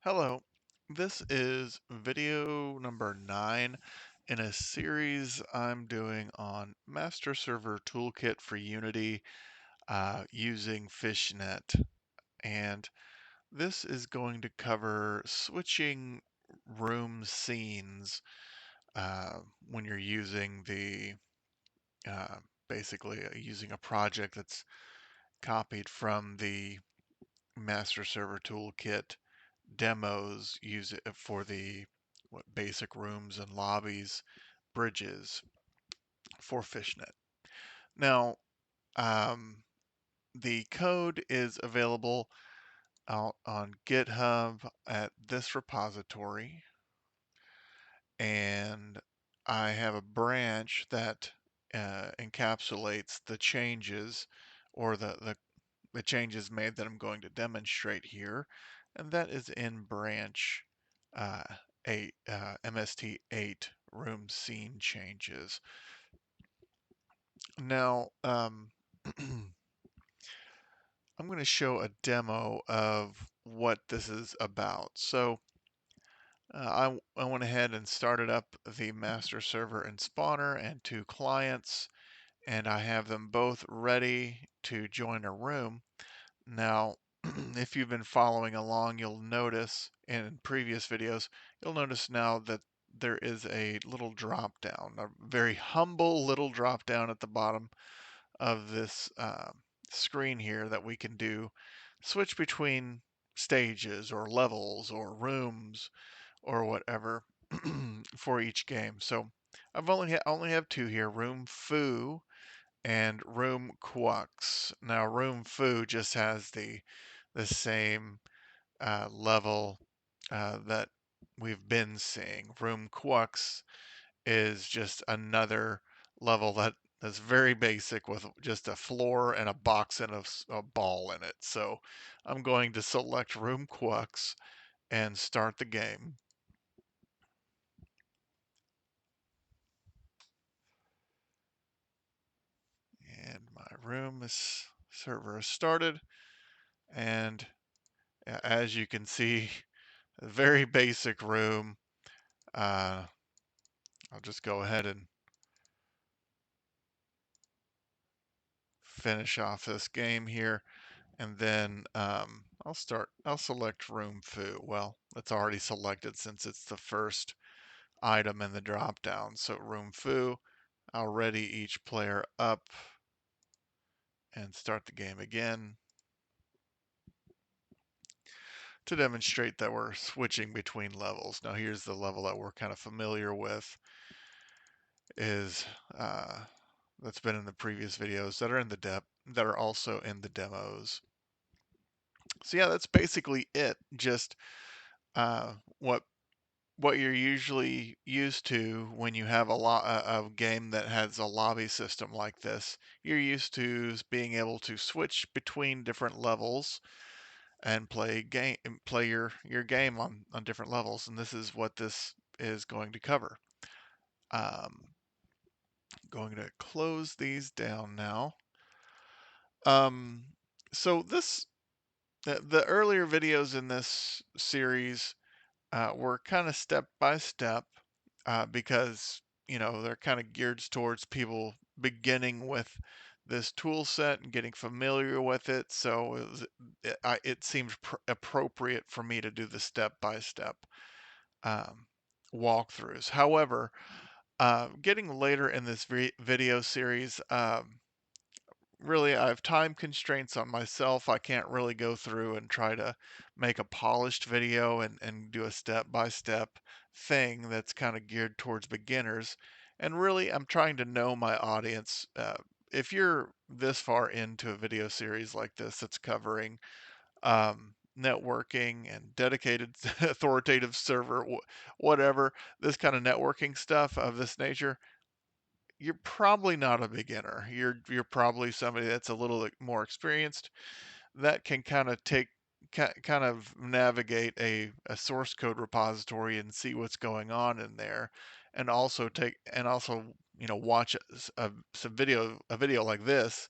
Hello, this is video number 9 in a series I'm doing on Master Server Toolkit for Unity using Fishnet. And this is going to cover switching room scenes when you're using uh, basically using a project that's copied from the Master Server Toolkit demos use it for the basic rooms and lobbies, bridges for Fishnet. Now, um, the code is available out on GitHub at this repository, and I have a branch that encapsulates the changes or the changes made that I'm going to demonstrate here, and that is in branch uh, 8, MST 8 room scene changes. Now, I'm going to show a demo of what this is about. So I went ahead and started up the master server and spawner and two clients, and I have them both ready to join a room. Now, if you've been following along, you'll notice in previous videos, you'll notice now that there is a little drop down, a very humble little drop down at the bottom of this screen here that we can do switch between stages or levels or rooms or whatever for each game. So I've only have two here, Room Foo and Room Quux. Now Room Foo just has the same level that we've been seeing. Room Quux is just another level that's very basic with just a floor and a box and a ball in it. So I'm going to select Room Quux and start the game. And my server is started. And as you can see, a very basic room. Uh, I'll just go ahead and finish off this game here, and then I'll select Room Foo. Well, it's already selected since it's the first item in the drop down. So Room Foo, I'll ready each player up and start the game again to demonstrate that we're switching between levels. Now here's the level that we're kind of familiar with, is that's been in the previous videos that are in the that are also in the demos. So yeah, that's basically it. Just uh, what what you're usually used to when you have a game that has a lobby system like this. You're used to being able to switch between different levels and play your game on different levels, and this is what this is going to cover. Um, going to close these down now. Um, so the earlier videos in this series were kind of step by step because they're kind of geared towards people beginning with this tool set and getting familiar with it. So it seemed appropriate for me to do the step by step walkthroughs. However, getting later in this video series, really I have time constraints on myself. I can't really go through and try to make a polished video and do a step-by-step thing that's kind of geared towards beginners. And really, I'm trying to know my audience. If you're this far into a video series like this that's covering networking and dedicated authoritative server, whatever, this kind of networking stuff of this nature, you're probably not a beginner. You're probably somebody that's a little more experienced that can kind of kind of navigate a source code repository and see what's going on in there, and also watch a video like this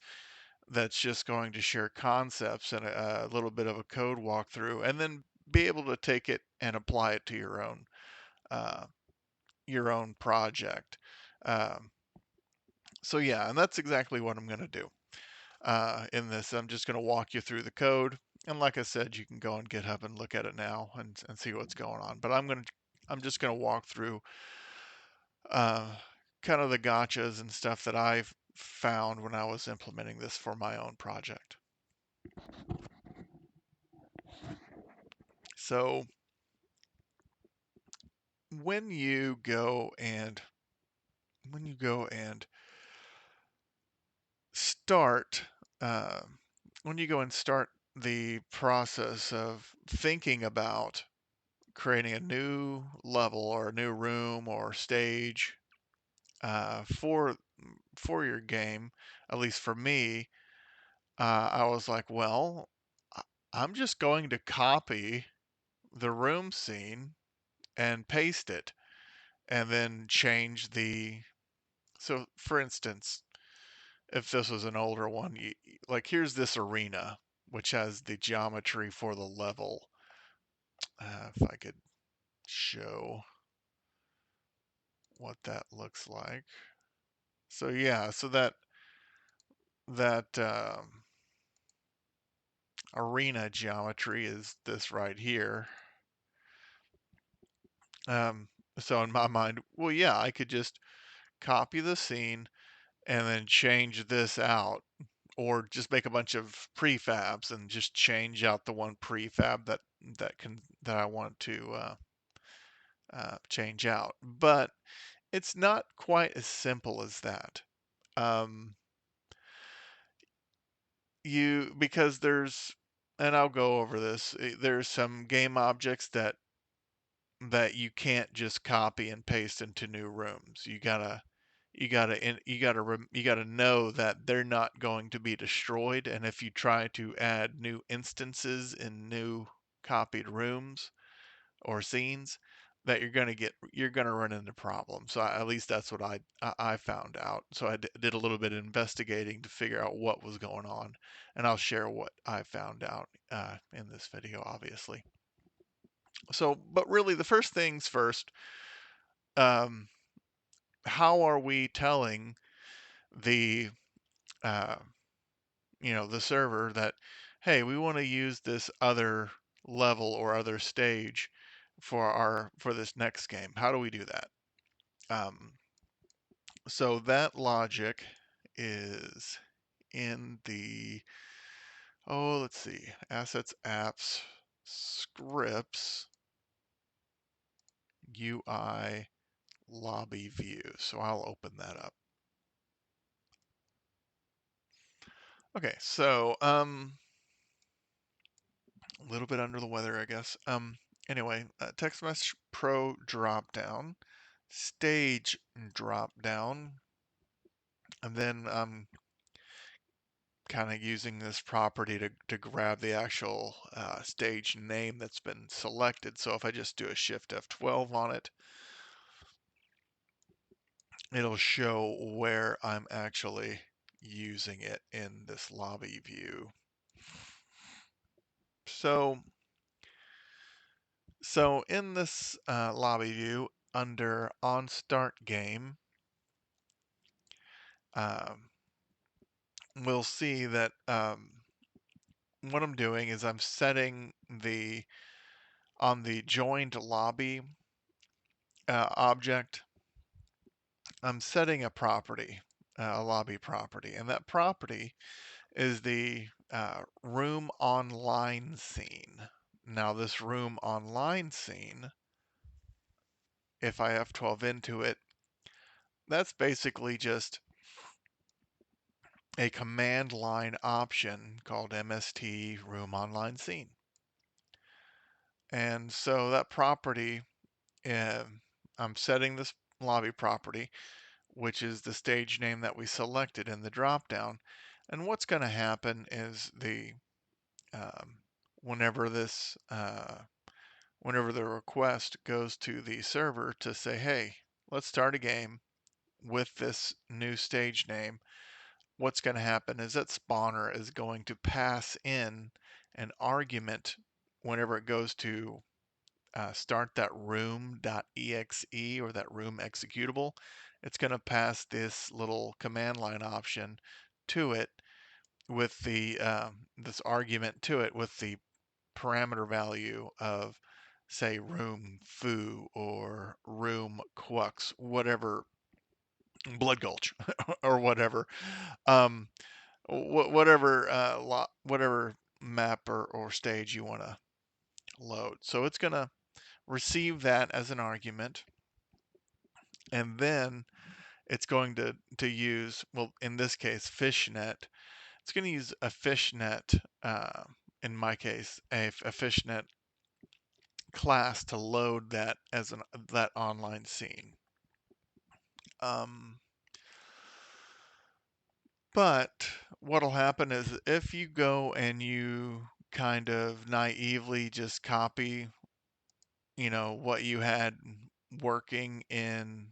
that's just going to share concepts and a little bit of a code walkthrough, and then be able to take it and apply it to your own project. Um, so yeah, and that's exactly what I'm going to do in this. I'm just going to walk you through the code, and like I said, you can go on GitHub and look at it now and see what's going on. But I'm just going to walk through uh, kind of the gotchas and stuff that I've found when I was implementing this for my own project. So when you go and when you go and start uh, when you go and start the process of thinking about creating a new level or a new room or stage for your game, at least for me, I was like, well, I'm just going to copy the room scene and paste it, and then change the. So, for instance, if this was an older one, like here's this arena, which has the geometry for the level. If I could show what that looks like. So yeah, so that arena geometry is this right here. Um, so in my mind, well, yeah, I could just copy the scene and then change this out, or just make a bunch of prefabs and just change out the one prefab that I want to change out. But it's not quite as simple as that. Um, because and I'll go over this. There's some game objects that you can't just copy and paste into new rooms. You gotta know that they're not going to be destroyed, and if you try to add new instances in new copied rooms or scenes, that you're gonna run into problems. So at least that's what I found out. So I did a little bit of investigating to figure out what was going on, and I'll share what I found out in this video, obviously. So, but really, the first things first. Um, how are we telling the uh, the server that, hey, we want to use this other level or other stage for this next game? How do we do that? Um, so that logic is in the, let's see, assets, apps, scripts, UI, lobby view. So I'll open that up. Okay, so a little bit under the weather, I guess. Anyway, text message pro drop down, stage drop down, and then I'm kind of using this property to grab the actual stage name that's been selected. So if I just do a Shift F12 on it, it'll show where I'm actually using it in this lobby view. So in this lobby view, under on start game, um, we'll see that what I'm doing is I'm setting on the joined lobby object, I'm setting a property, a lobby property, and that property is the room online scene. Now this room online scene, if I F12 into it, that's basically just a command line option called MST room online scene. And so that property, I'm setting this lobby property, which is the stage name that we selected in the dropdown. And what's going to happen is um, whenever whenever the request goes to the server to say, hey, let's start a game with this new stage name, what's going to happen is that spawner is going to pass in an argument whenever it goes to start that room.exe or that room executable, it's going to pass this little command line option to it with the this argument to it with the parameter value of, say, room foo or room quux, whatever, blood gulch or whatever, um, whatever whatever map or stage you want to load. So it's going to receive that as an argument, and then it's going to use, well, in this case, fishnet. It's going to use a fishnet, in my case, a fishnet class to load that as that online scene. Um, but what'll happen is if you go and you kind of naively just copy, what you had working in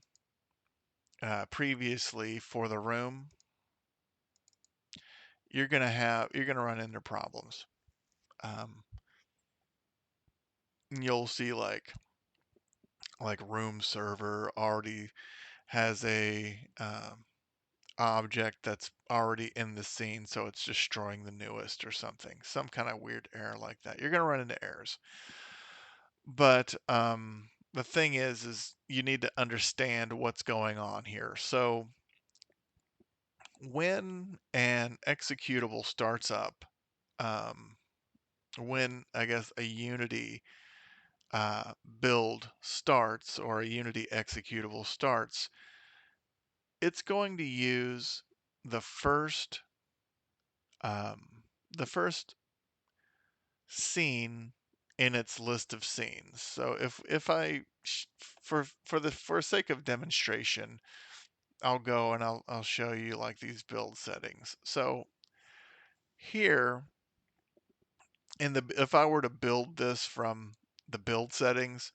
previously for the room, you're gonna run into problems. Um, you'll see like room server already has a object that's already in the scene, so it's destroying the newest or something, some kind of weird error like that. You're gonna run into errors, but the thing is you need to understand what's going on here. So when an executable starts up, um, when I guess a Unity build starts or a Unity executable starts, it's going to use the first um, the first scene in its list of scenes. So if I for sake of demonstration, I'll go and I'll show you like these build settings. So here if I were to build this from the build settings,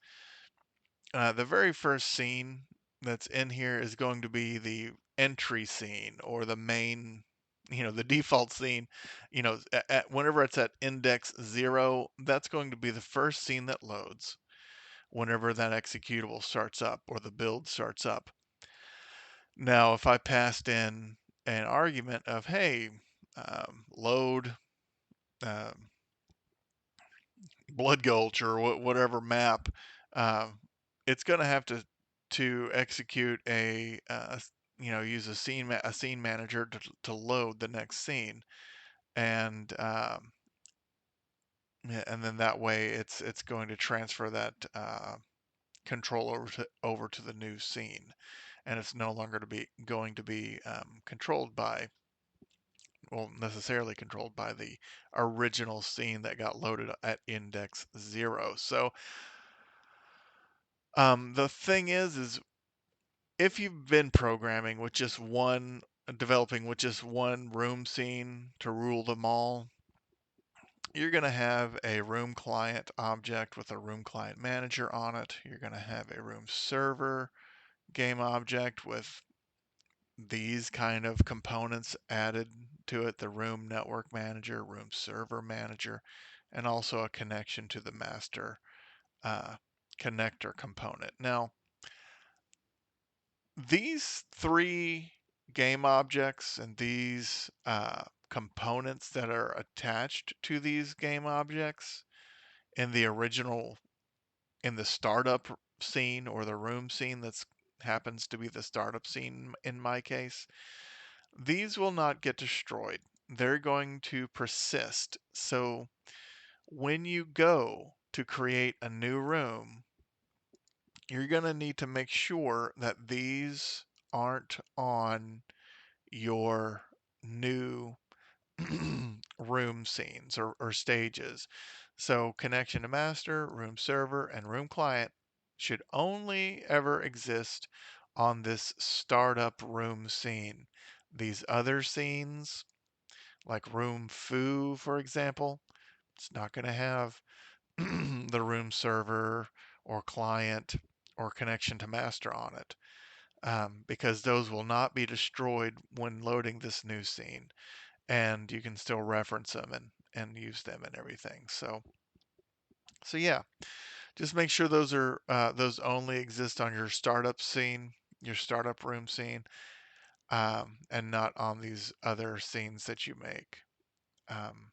the very first scene that's in here is going to be the entry scene or the main, the default scene. Whenever it's at index 0, that's going to be the first scene that loads whenever that executable starts up or the build starts up. Now, if I passed in an argument of, hey, load um, Blood Gulch or whatever map, uh, it's going to have to execute use a scene manager to load the next scene, and yeah, and then that way it's going to transfer that control over to the new scene, and it's no longer going to be controlled by, well, necessarily controlled by the original scene that got loaded at index 0. So the thing is if you've been developing with just one room scene to rule them all, you're going to have a room client object with a room client manager on it. You're going to have a room server game object with these kind of components added to it: the room network manager, room server manager, and also a connection to the master connector component. Now, these three game objects and these components that are attached to these game objects in the original, in the startup scene or the room scene that's happens to be the startup scene in my case, these will not get destroyed. They're going to persist. So when you go to create a new room, you're going to need to make sure that these aren't on your new room scenes or stages. So connection to master, room server, and room client should only ever exist on this startup room scene. These other scenes, like room foo, for example, it's not going to have the room server or client or connection to master on it, because those will not be destroyed when loading this new scene, and you can still reference them and use them and everything. So So yeah, just make sure those only exist on your startup scene, your startup room scene, and not on these other scenes that you make. Um,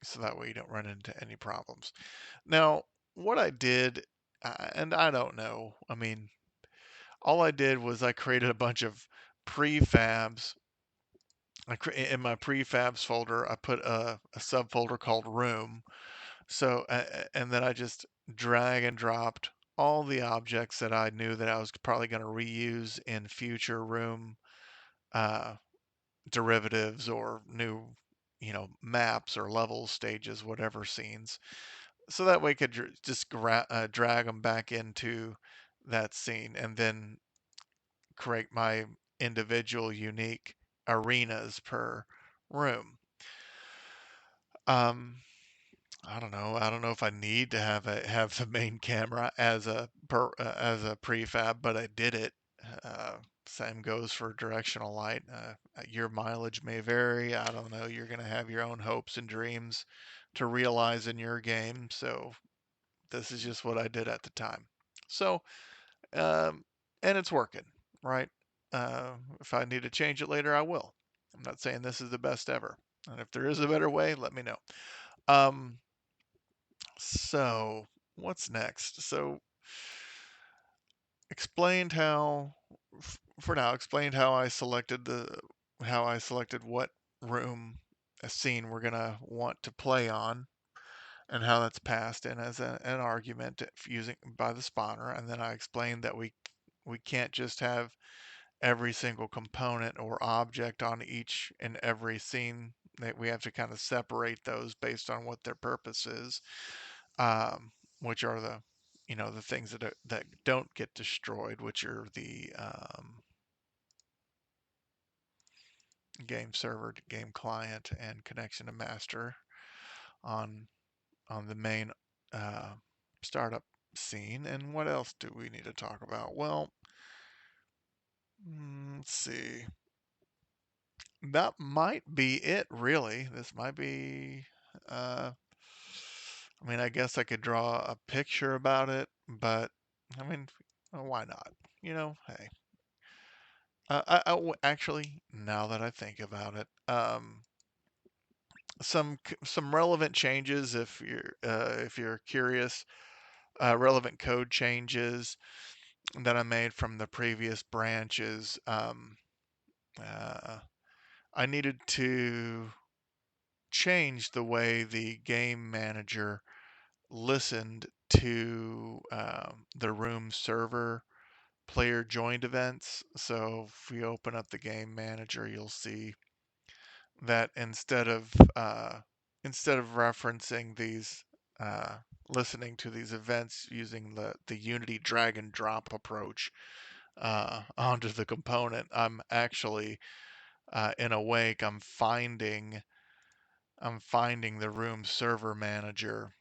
so that way you don't run into any problems. Now, what I did, and I don't know, I mean, all I did was I created a bunch of prefabs. In my prefabs folder, I put a subfolder called room. So, and then I just drag and dropped all the objects that I knew that I was probably going to reuse in future room uh, derivatives or new, maps or levels, stages, whatever scenes. So that way I could just drag them back into that scene and then create my individual unique arenas per room. Um, I don't know. I don't know if I need to have the main camera as a prefab, but I did it. Uh, Same goes for directional light. Your mileage may vary. I don't know. You're gonna have your own hopes and dreams to realize in your game. So this is just what I did at the time. So um, and it's working, right? If I need to change it later, I will. I'm not saying this is the best ever. And if there is a better way, let me know. Um, so what's next? So explained how, for now, explained how I selected what room, a scene we're gonna want to play on, and how that's passed in as an argument using by the spawner. And then I explained that we can't just have every single component or object on each and every scene, that we have to kind of separate those based on what their purpose is, um, which are the things that don't get destroyed, which are the game server, game client, and connection to master on the main uh, startup scene. And what else do we need to talk about? Well, let's see. That might be it, really. This might be. Uh, I mean, I guess I could draw a picture about it, but I mean, why not? Hey. Actually, now that I think about it, some relevant changes if you're curious, relevant code changes that I made from the previous branches. Uh, I needed to change the way the game manager listened to the room server player joined events. So if we open up the game manager, you'll see that instead of referencing these uh, listening to these events using the Unity drag and drop approach onto the component, I'm actually in Awake, I'm finding the room server manager,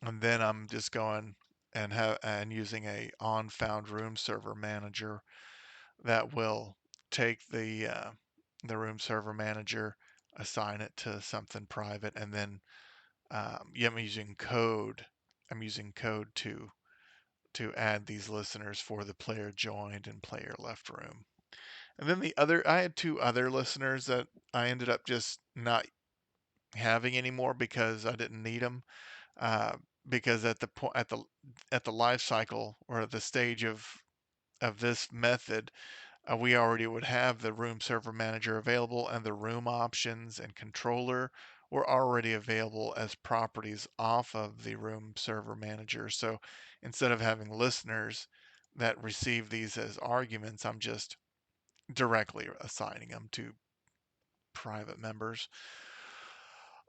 and then I'm just going and using a on found room server manager that will take the room server manager, assign it to something private, and then yeah, I'm using code to add these listeners for the player joined and player left room. And then I had two other listeners that I ended up just not having anymore because I didn't need them. Uh, because at the life cycle or the stage of this method, we already would have the room server manager available, and the room options and controller were already available as properties off of the room server manager. So instead of having listeners that receive these as arguments, I'm just directly assigning them to private members.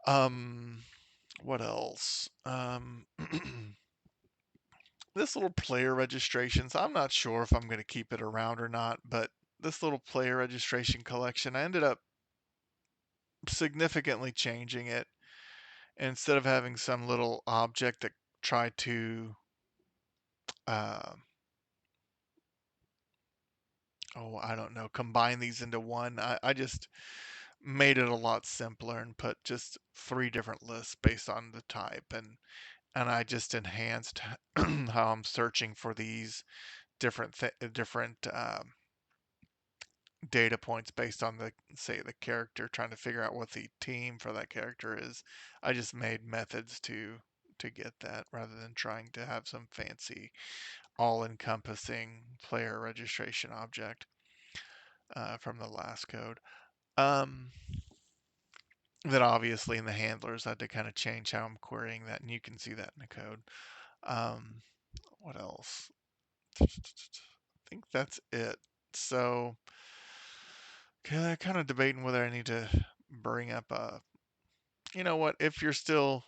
Um, what else? This little player registrations, I'm not sure if I'm going to keep it around or not, but this little player registration collection, I ended up significantly changing it. Instead of having some little object that tried to, uh, I don't know, combine these into one, I just made it a lot simpler and put just 3 different lists based on the type, and I just enhanced how I'm searching for these different data points based on the, say, the character, trying to figure out what the team for that character is. I just made methods to get that rather than trying to have some fancy all-encompassing player registration object from the last code. Um, then obviously in the handlers I had to kind of change how I'm querying that, and you can see that in the code. Um, what else? I think that's it. So kind of debating whether I need to bring up a, you know what, if you're still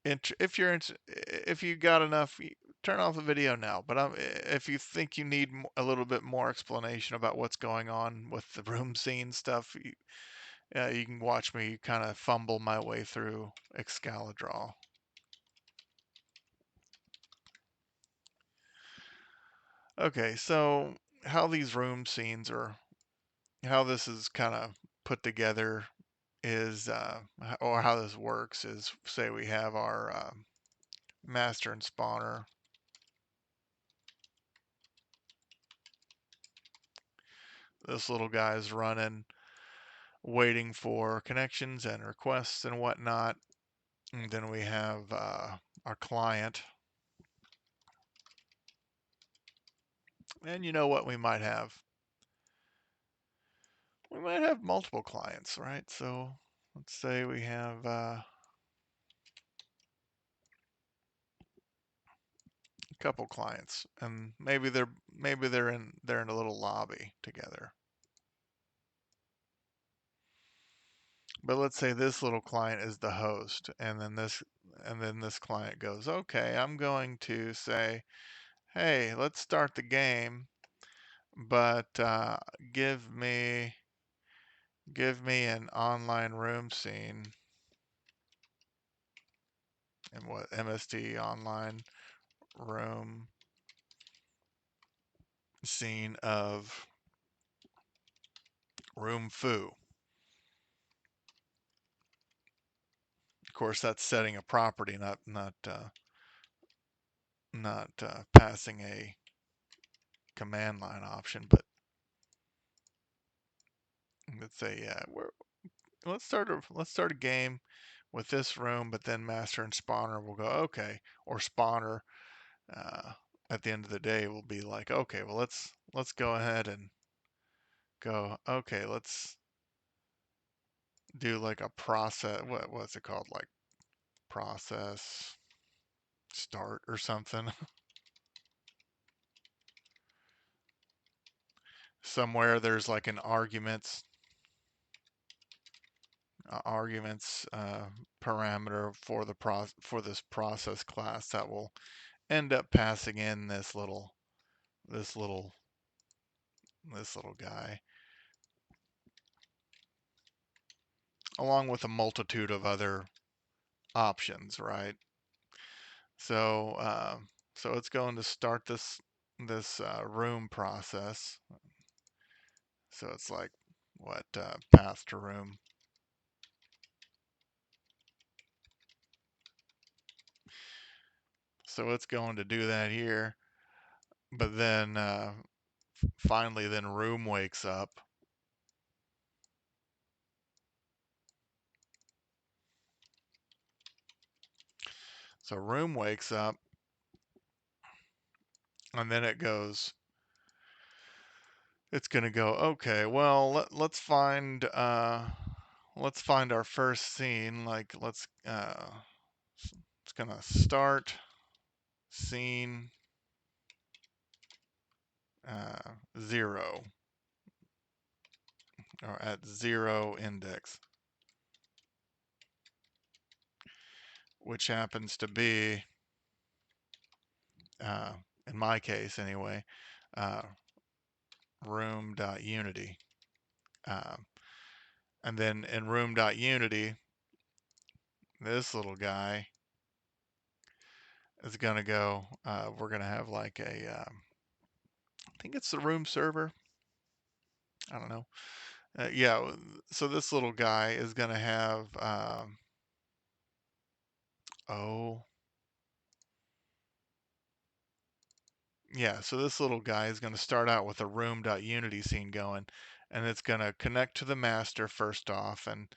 if you got enough, turn off the video now. But if you think you need a little bit more explanation about what's going on with the room scene stuff, you can watch me kind of fumble my way through Excalidraw. Okay, so how these room scenes are, how this is kind of put together is, or how this works is, say we have our master and spawner. This little guy is running, waiting for connections and requests and whatnot. And then we have our client. And you know what we might have? We might have multiple clients, right? So let's say we have a couple clients, and maybe they're in a little lobby together. But let's say this little client is the host, and then this client goes, okay, I'm going to say, hey, let's start the game, but give me an online room scene. And what, MST online room scene of room foo. Of course, that's setting a property, not passing a command line option. But let's say, yeah, let's start a game with this room, but then master and spawner will go, okay, or spawner uh, at the end of the day will be like, okay, well, let's go ahead and go, okay, let's do like a process. What's it called? Like process start or something. Somewhere there's like an arguments parameter for for this process class that will end up passing in this little this little guy, along with a multitude of other options, right? So so it's going to start this room process. So it's like what, path to room. So it's going to do that here, but then finally then room wakes up. So room wakes up, and then it's going to go, okay, well, let's find our first scene. Like it's going to start scene 0, or at 0 index, which happens to be, uh, in my case anyway, uh, room.unity. Um, and then in room.unity, this little guy is going to go, we're going to have like I think it's the room server. I don't know. Yeah, so this little guy is going to have, oh, yeah, so this little guy is going to start out with a room.unity scene going, and it's going to connect to the master first off, and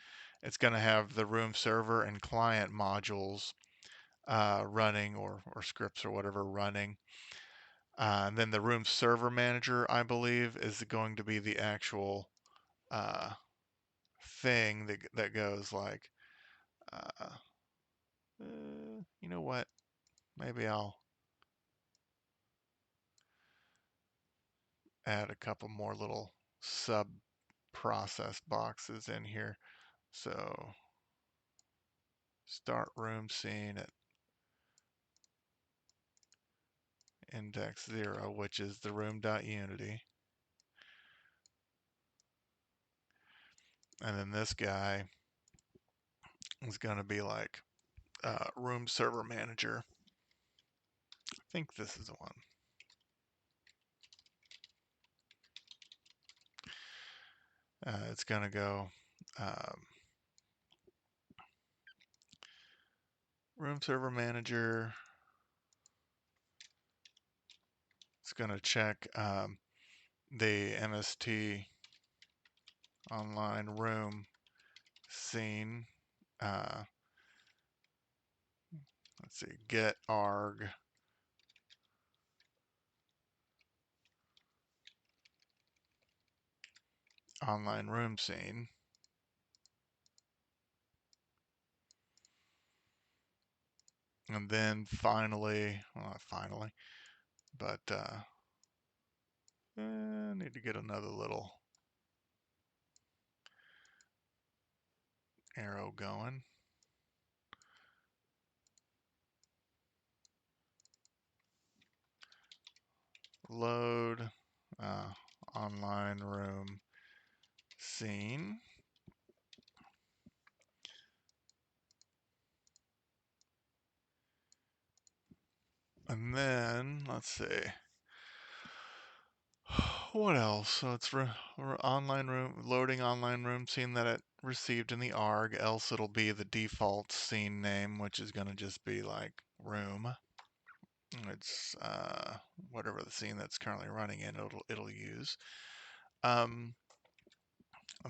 it's going to have the room server and client modules running, or scripts or whatever running. And then the room server manager, I believe, is going to be the actual uh, thing that goes like, uh, you know what? Maybe I'll add a couple more little sub process boxes in here. So start room scene at index 0, which is the room.unity. And then this guy is going to be like room server manager. I think this is the one. It's going to go room server manager. It's going to check the MST online room scene. Let's see, get arg online room scene. And then finally, well, not finally, but I need to get another little arrow going. Load online room scene. And then, let's see. What else? So it's online room, loading online room scene that it received in the arg, else it'll be the default scene name, which is going to just be like room. It's whatever the scene that's currently running in, it'll use. And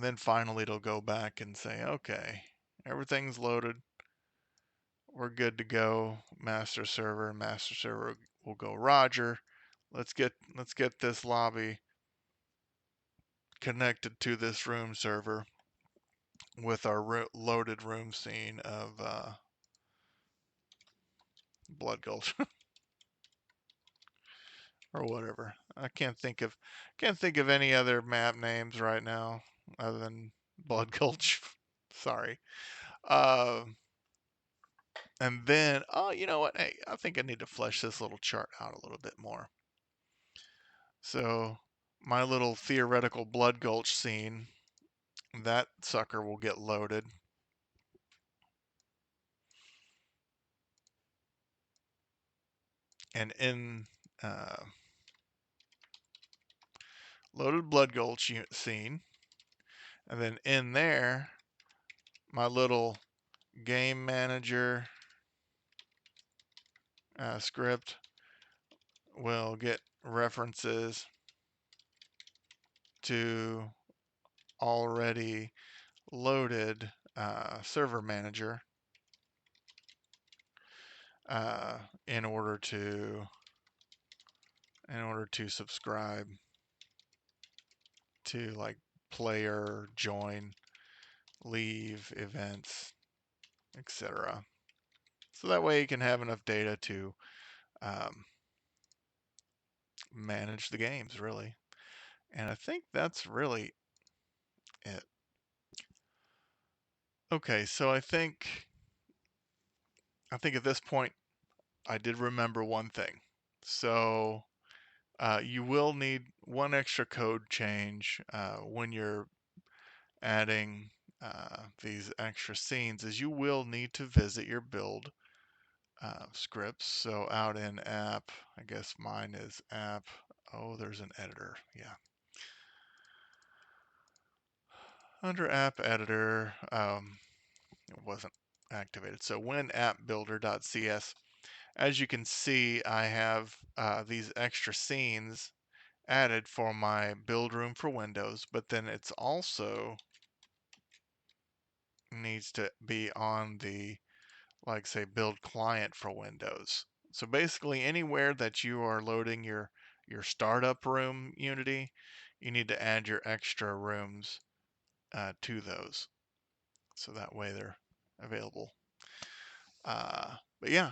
then finally it'll go back and say, okay, everything's loaded. We're good to go. Master server will go, Roger. Let's get this lobby connected to this room server with our loaded room scene of Blood Gulch or whatever. I can't think of any other map names right now other than Blood Gulch. Sorry. Uh, and then, oh, you know what? Hey, I think I need to flesh this little chart out a little bit more. So my little theoretical Blood Gulch scene, that sucker will get loaded. And in loaded Blood Gulch scene, and then in there, my little game manager script will get references to already loaded server manager uh, in order to subscribe to like player, join, leave, events, etc. So that way you can have enough data to um, manage the games, really. And I think that's really it. Okay, so I think at this point I did remember one thing. So you will need one extra code change when you're adding these extra scenes, is you will need to visit your build scripts. So out in app, I guess mine is app. Oh, there's an editor. Yeah. Under app editor, it wasn't activated. So WinAppBuilder.cs. As you can see, I have these extra scenes added for my build room for Windows, but then it's also needs to be on the, like, say, build client for Windows. So basically anywhere that you are loading your startup room Unity, you need to add your extra rooms to those. So that way they're available. But yeah,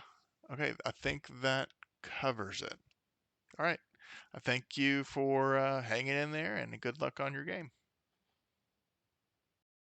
okay, I think that covers it. All right, I thank you for hanging in there and good luck on your game.